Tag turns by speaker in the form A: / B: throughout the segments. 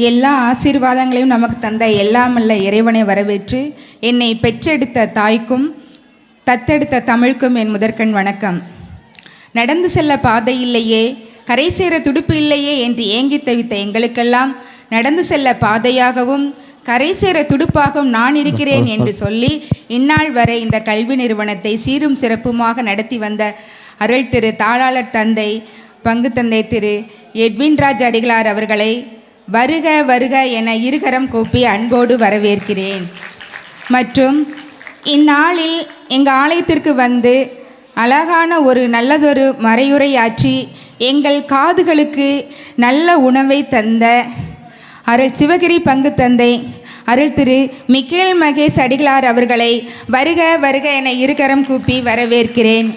A: எல்லா ஆசீர்வாதங்களையும் நமக்கு தந்த எல்லாமல்ல இறைவனை வரவேற்று என்னை பெற்றெடுத்த தாய்க்கும் தத்தெடுத்த தமிழுக்கும் என் முதற்கண் வணக்கம். நடந்து செல்ல பாதை இல்லையே, கரை சேர துடுப்பு இல்லையே என்று ஏங்கி தவித்த எங்களுக்கெல்லாம் நடந்து செல்ல பாதையாகவும் கரை சேர துடுப்பாகவும் நான் இருக்கிறேன் என்று சொல்லி இந்நாள் வரை இந்த கல்வி நிறுவனத்தை சீரும் சிறப்புமாக நடத்தி வந்த அருள் திரு தாளாளர் தந்தை பங்கு தந்தை திரு எட்வின்ராஜ் அடிகளார் அவர்களை வருக வருக என இருகரம் கூப்பி அன்போடு வரவேற்கிறேன். மற்றும் இந்நாளில் எங்கள் ஆலயத்திற்கு வந்து அழகான ஒரு நல்லதொரு மறையுரையாற்றி எங்கள் காதுகளுக்கு நல்ல உணவை தந்த அருள் சிவகிரி பங்கு தந்தை அருள் திரு மிக்கேல் மகேஷ் அடிகளார் அவர்களை வருக வருக என இருகரம் கூப்பி வரவேற்கிறேன்.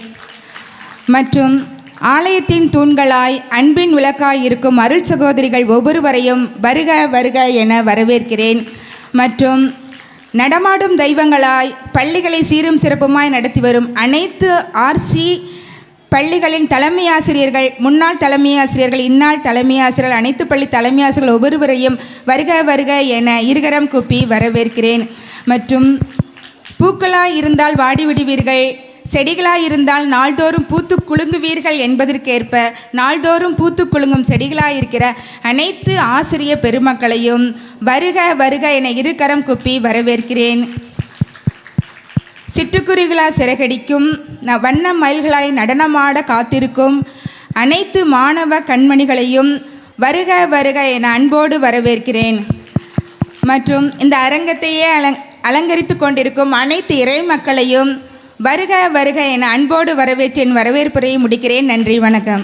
A: மற்றும் ஆலயத்தின் தூண்களாய் அன்பின் விளக்காய் இருக்கும் அருள் சகோதரிகள் ஒவ்வொருவரையும் வருக வருக என வரவேற்கிறேன். மற்றும் நடமாடும் தெய்வங்களாய் பள்ளிகளை சீரும் சிறப்புமாய் நடத்தி வரும் அனைத்து ஆர்சி பள்ளிகளின் தலைமை ஆசிரியர்கள், முன்னாள் தலைமை ஆசிரியர்கள், இந்நாள் தலைமை ஆசிரியர்கள், அனைத்து பள்ளி தலைமை ஆசிரியர்கள் ஒவ்வொருவரையும் வருக வருக என இருகரம் கூப்பி வரவேற்கிறேன். மற்றும் பூக்களாய் இருந்தால் வாடி விடுவீர்கள், செடிகளாய் இருந்தால் நாள்தோறும் பூத்து குலுங்குவீர்கள் என்பதற்கேற்ப நாள்தோறும் பூத்து குலுங்கும் செடிகளாய் இருக்கிற அனைத்து ஆசிரிய பெருமக்களையும் வருக வருக என இருகரம் கூப்பி வரவேற்கிறேன். சிட்டுக்குருவிகளாய் சிறகடிக்கும் வண்ண மயில்களாய் நடனமாட காத்திருக்கும் அனைத்து மாணவ கண்மணிகளையும் வருக வருக என அன்போடு வரவேற்கிறேன். மற்றும் இந்த அரங்கத்தையே அலங்கரித்து கொண்டிருக்கும் அனைத்து இறை மக்களையும் வருக வருக என அன்போடு வரவேற்று என் வரவேற்புரையை முடிக்கிறேன். நன்றி, வணக்கம்.